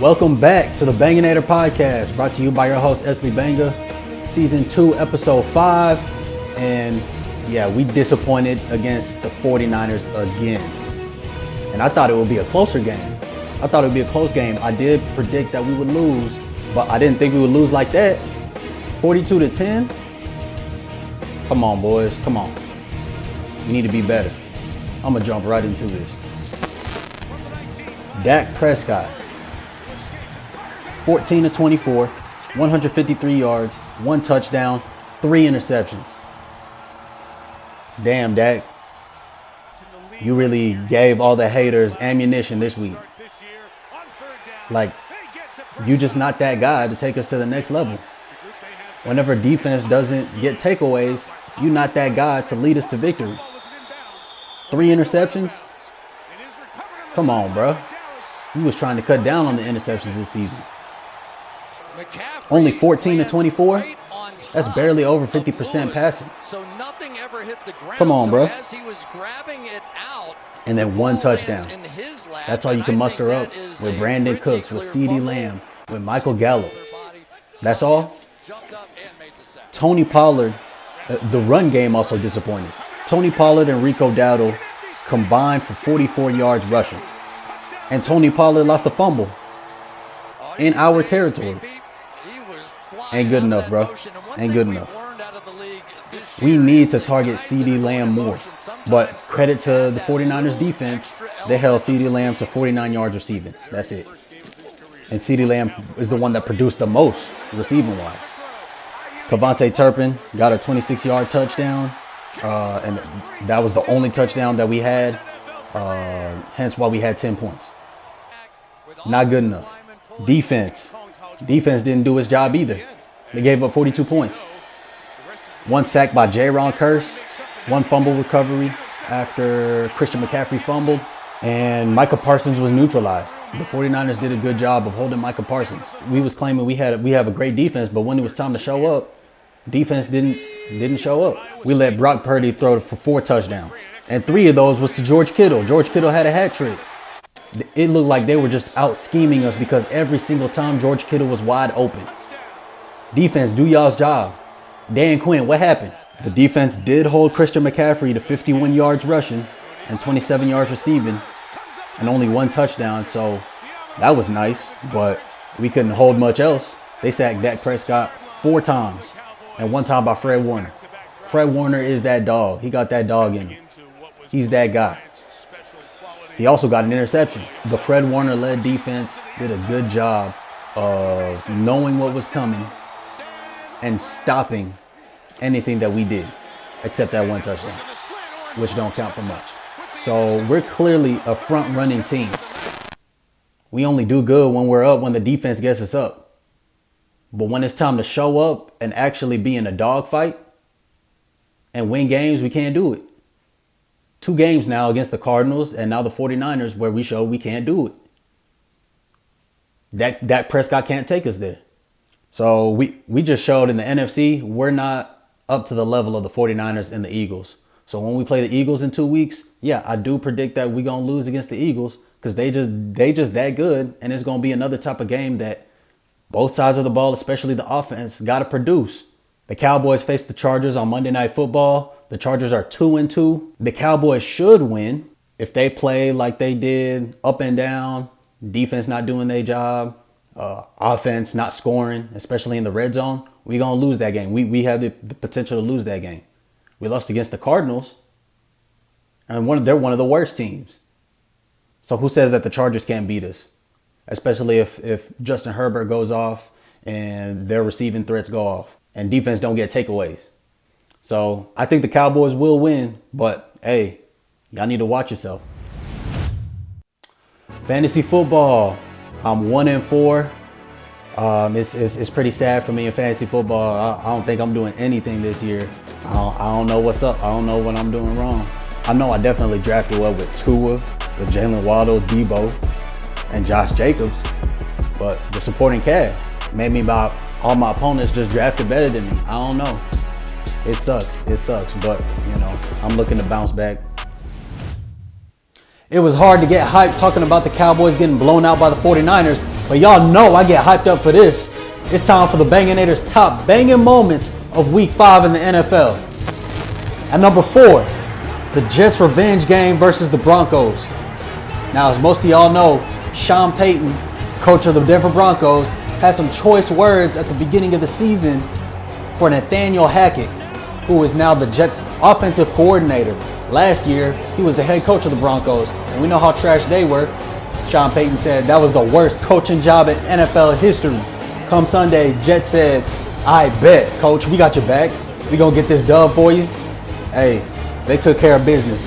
Welcome back to the Banganator podcast, brought to you by your host, Esley Banga. Season 2, episode 5. And yeah, we disappointed against the 49ers again. And I thought it would be a closer game. I thought it would be a close game. I did predict that we would lose, but I didn't think we would lose like that. 42-10. Come on, boys. Come on. We need to be better. I'm going to jump right into this. Dak Prescott. 14-24, 153 yards, 1 touchdown, 3 interceptions. Damn, Dak. You really gave all the haters ammunition this week. Like, you just not that guy to take us to the next level. Whenever defense doesn't get takeaways, you not that guy to lead us to victory. 3 interceptions? Come on, bro. We was trying to cut down on the interceptions this season. Only 14-24? That's barely over 50% passing. Come on, bro. And then 1 touchdown. That's all you can muster up with Brandon Cooks, with CeeDee Lamb, with Michael Gallup. That's all? Tony Pollard, the run game also disappointed. Tony Pollard and Rico Dowdle combined for 44 yards rushing. And Tony Pollard lost a fumble in our territory. Ain't good enough, bro. Ain't good enough. We need to target CeeDee Lamb more. But credit to the 49ers defense, they held CeeDee Lamb to 49 yards receiving. That's it. And CeeDee Lamb is the one that produced the most receiving-wise. Kevontae Turpin got a 26-yard touchdown. And that was the only touchdown that we had. Hence why we had 10 points. Not good enough. Defense didn't do its job either. They gave up 42 points. 1 sack by Jaron Kearse. 1 fumble recovery after Christian McCaffrey fumbled. And Micah Parsons was neutralized. The 49ers did a good job of holding Micah Parsons. We was claiming we have a great defense, but when it was time to show up, defense didn't show up. We let Brock Purdy throw for 4 touchdowns. And 3 of those was to George Kittle. George Kittle had a hat trick. It looked like they were just out scheming us because every single time George Kittle was wide open. Defense, do y'all's job. Dan Quinn, what happened? The defense did hold Christian McCaffrey to 51 yards rushing and 27 yards receiving and only 1 touchdown. So that was nice, but we couldn't hold much else. They sacked Dak Prescott 4 times and 1 time by Fred Warner. Fred Warner is that dog. He got that dog in him. He's that guy. He also got an interception. The Fred Warner-led defense did a good job of knowing what was coming and stopping anything that we did, except that 1 touchdown, which don't count for much. So we're clearly a front-running team. We only do good when we're up, when the defense gets us up. But when it's time to show up and actually be in a dogfight and win games, we can't do it. 2 games now against the Cardinals and now the 49ers where we show we can't do it. Dak Prescott can't take us there. So we just showed in the NFC we're not up to the level of the 49ers and the Eagles. So when we play the Eagles in 2 weeks, yeah, I do predict that we're going to lose against the Eagles because they just that good. And it's going to be another type of game that both sides of the ball, especially the offense, got to produce. The Cowboys face the Chargers on Monday Night Football. The Chargers are 2-2. The Cowboys should win if they play like they did, up and down, defense not doing their job, offense not scoring, especially in the red zone. We're going to lose that game. We have the potential to lose that game. We lost against the Cardinals, and they're one of the worst teams. So who says that the Chargers can't beat us? Especially if Justin Herbert goes off and their receiving threats go off and defense don't get takeaways. So I think the Cowboys will win, but hey, y'all need to watch yourself. Fantasy football, I'm 1-4. It's pretty sad for me in fantasy football. I don't think I'm doing anything this year. I don't know what's up. I don't know what I'm doing wrong. I know I definitely drafted well with Tua, with Jalen Waddle, Debo, and Josh Jacobs. But the supporting cast made me about all my opponents just drafted better than me. I don't know. It sucks, but I'm looking to bounce back. It was hard to get hyped talking about the Cowboys getting blown out by the 49ers But y'all know I get hyped up for this. It's time for the Banganator's top banging moments of Week 5 in the NFL. At number 4, the Jets' revenge game versus the Broncos. Now, as most of y'all know, Sean Payton, coach of the Denver Broncos, had some choice words at the beginning of the season for Nathaniel Hackett, who is now the Jets' offensive coordinator. Last year, he was the head coach of the Broncos, and we know how trash they were. Sean Payton said that was the worst coaching job in NFL history. Come Sunday, Jets said, I bet, coach, we got your back. We gonna get this dub for you. Hey, they took care of business.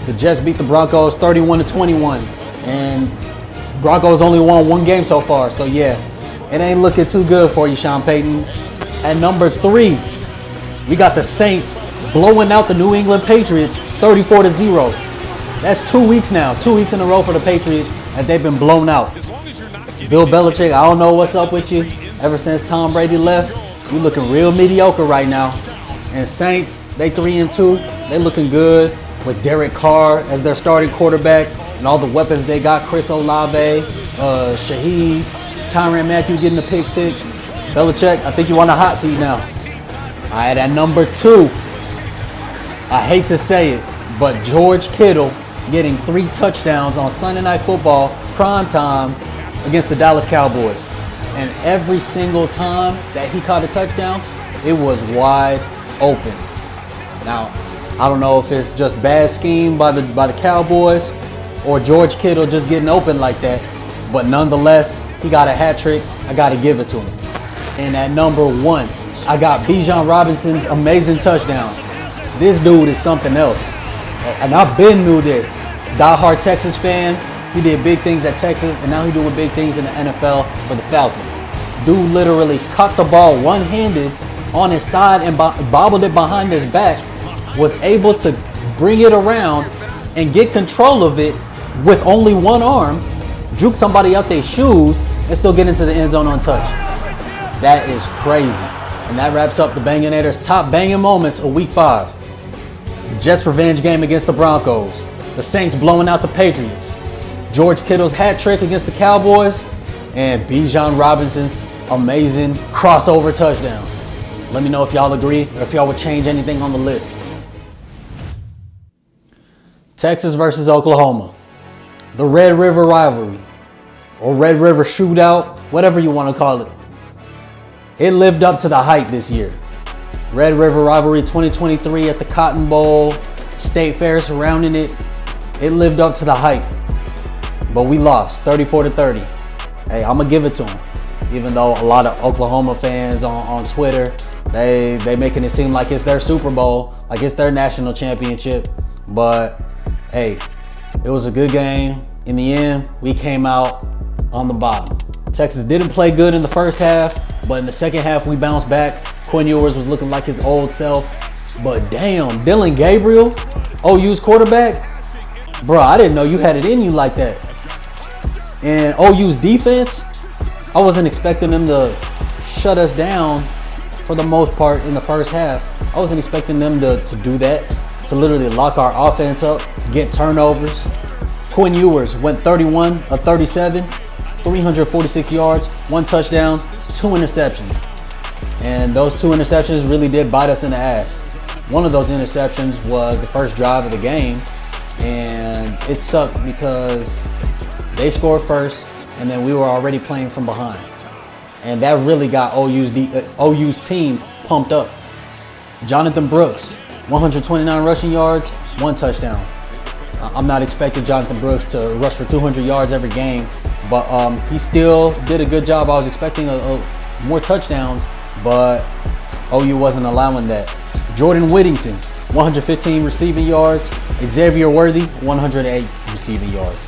The Jets beat the Broncos 31-21, and Broncos only won one game so far. So yeah, it ain't looking too good for you, Sean Payton. At number 3, we got the Saints blowing out the New England Patriots 34-0. That's 2 weeks now, 2 weeks in a row for the Patriots that they've been blown out. Bill Belichick, I don't know what's up with you. Ever since Tom Brady left, you looking real mediocre right now. And Saints, they 3-2. They looking good with Derek Carr as their starting quarterback and all the weapons they got. Chris Olave, Shaheed, Tyrann Mathieu getting the pick 6. Belichick, I think you on a hot seat now. All right, at number 2, I hate to say it, but George Kittle getting 3 touchdowns on Sunday Night Football, prime time, against the Dallas Cowboys. And every single time that he caught a touchdown, it was wide open. Now, I don't know if it's just bad scheme by the Cowboys or George Kittle just getting open like that, but nonetheless, he got a hat trick. I got to give it to him. And at number 1, I got Bijan Robinson's amazing touchdown. This dude is something else. And I've been knew this. Die-hard Texas fan. He did big things at Texas, and now he's doing big things in the NFL for the Falcons. Dude literally caught the ball one-handed on his side and bobbled it behind his back, was able to bring it around and get control of it with only one arm, juke somebody out their shoes, and still get into the end zone untouched. That is crazy. And that wraps up the Banganator's top banging moments of Week 5. The Jets' revenge game against the Broncos. The Saints blowing out the Patriots. George Kittle's hat trick against the Cowboys. And Bijan Robinson's amazing crossover touchdowns. Let me know if y'all agree or if y'all would change anything on the list. Texas versus Oklahoma. The Red River Rivalry. Or Red River Shootout. Whatever you want to call it. It lived up to the hype this year. Red River Rivalry 2023 at the Cotton Bowl, State Fair surrounding it. It lived up to the hype. But we lost 34-30. Hey, I'm going to give it to them. Even though a lot of Oklahoma fans on Twitter, they making it seem like it's their Super Bowl, like it's their national championship. But hey, it was a good game. In the end, we came out on the bottom. Texas didn't play good in the first half, but in the second half, we bounced back. Quinn Ewers was looking like his old self. But damn, Dylan Gabriel, OU's quarterback, bro, I didn't know you had it in you like that. And OU's defense, I wasn't expecting them to shut us down for the most part in the first half. I wasn't expecting them to do that, to literally lock our offense up, get turnovers. Quinn Ewers went 31 of 37, 346 yards, 1 touchdown, 2 interceptions. And those 2 interceptions really did bite us in the ass. One of those interceptions was the first drive of the game, and it sucked because they scored first, and then we were already playing from behind. And that really got OU's team pumped up. Jonathan Brooks, 129 rushing yards, 1 touchdown. I'm not expecting Jonathan Brooks to rush for 200 yards every game, but he still did a good job. I was expecting more touchdowns, but OU wasn't allowing that. Jordan Whittington, 115 receiving yards. Xavier Worthy, 108 receiving yards.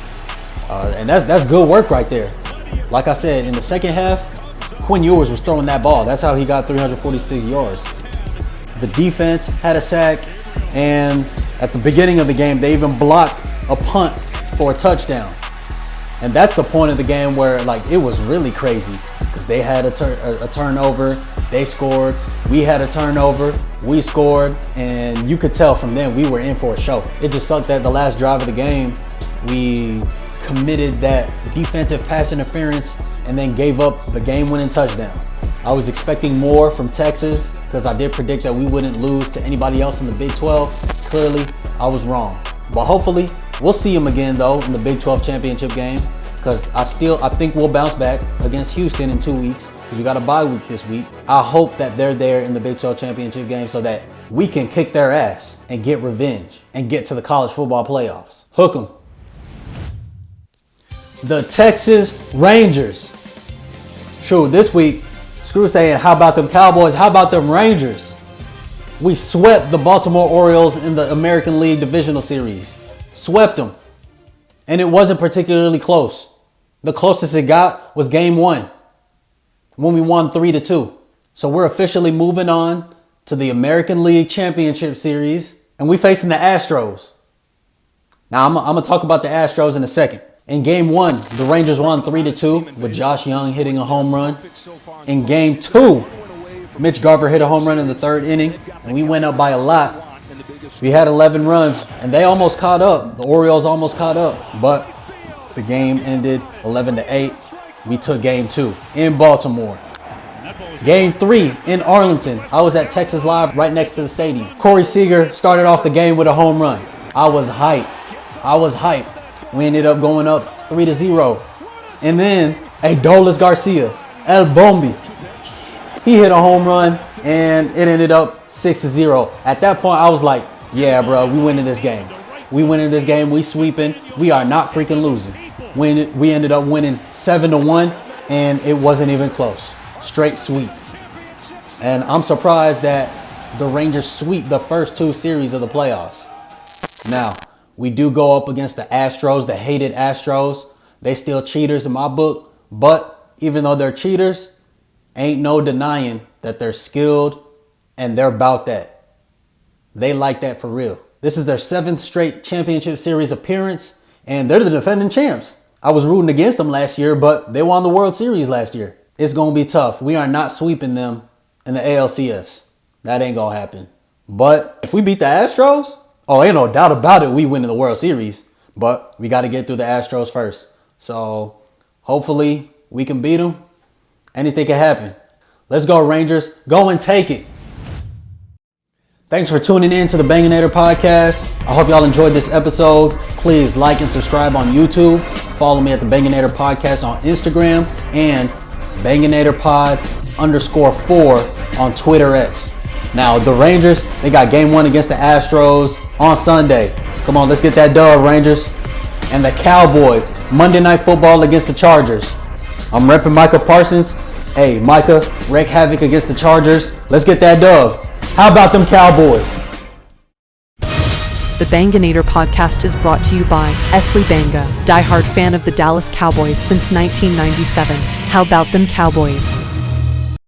And that's good work right there. Like I said, in the second half, Quinn Ewers was throwing that ball. That's how he got 346 yards. The defense had a sack, and at the beginning of the game, they even blocked a punt for a touchdown. And that's the point of the game where it was really crazy because they had a turnover, they scored, we had a turnover, we scored, and you could tell from then we were in for a show. It just sucked that the last drive of the game, we committed that defensive pass interference and then gave up the game-winning touchdown. I was expecting more from Texas because I did predict that we wouldn't lose to anybody else in the Big 12. Clearly, I was wrong. But hopefully, we'll see them again though in the Big 12 championship game, because I think we'll bounce back against Houston in 2 weeks because we got a bye week this week. I hope that they're there in the Big 12 championship game so that we can kick their ass and get revenge and get to the college football playoffs. Hook 'em. The Texas Rangers. True, this week, screw saying, how about them Cowboys? How about them Rangers? We swept the Baltimore Orioles in the American League Divisional Series. Swept them. And it wasn't particularly close. The closest it got was game 1 when we won 3-2. So we're officially moving on to the American League Championship Series, and we facing the Astros. Now, I'm going to talk about the Astros in a second. In game 1, the Rangers won 3-2 with Josh Young hitting a home run. In game 2, Mitch Garver hit a home run in the 3rd inning, and we went up by a lot. We had 11 runs, and they almost caught up. The Orioles almost caught up, but the game ended 11-8. We took game 2 in Baltimore. Game 3 in Arlington. I was at Texas Live right next to the stadium. Corey Seager started off the game with a home run. I was hyped. We ended up going up 3-0. And then Adolis Garcia, El Bombi, he hit a home run and it ended up 6-0. At that point, I was like, yeah, bro, we winning this game. We sweeping. We are not freaking losing. We ended up winning 7-1, and it wasn't even close. Straight sweep. And I'm surprised that the Rangers sweep the first 2 series of the playoffs. Now, we do go up against the Astros, the hated Astros. They still cheaters in my book. But even though they're cheaters, ain't no denying that they're skilled and they're about that. They like that for real. This is their 7th straight championship series appearance, and they're the defending champs. I was rooting against them last year, but they won the World Series last year. It's going to be tough. We are not sweeping them in the ALCS. That ain't going to happen. But if we beat the Astros, ain't no doubt about it, we win in the World Series. But we got to get through the Astros first. So hopefully we can beat them. Anything can happen. Let's go, Rangers. Go and take it. Thanks for tuning in to the Banganator podcast. I hope y'all enjoyed this episode. Please like and subscribe on YouTube. Follow me at the Banganator podcast on Instagram and BanganatorPod_4 on Twitter X. Now, the Rangers, they got game 1 against the Astros on Sunday. Come on, let's get that dub, Rangers. And the Cowboys, Monday Night Football against the Chargers. I'm repping Micah Parsons. Hey, Micah, wreak havoc against the Chargers. Let's get that dub. How about them Cowboys? The Banganator podcast is brought to you by Esley Banga, diehard fan of the Dallas Cowboys since 1997. How about them Cowboys?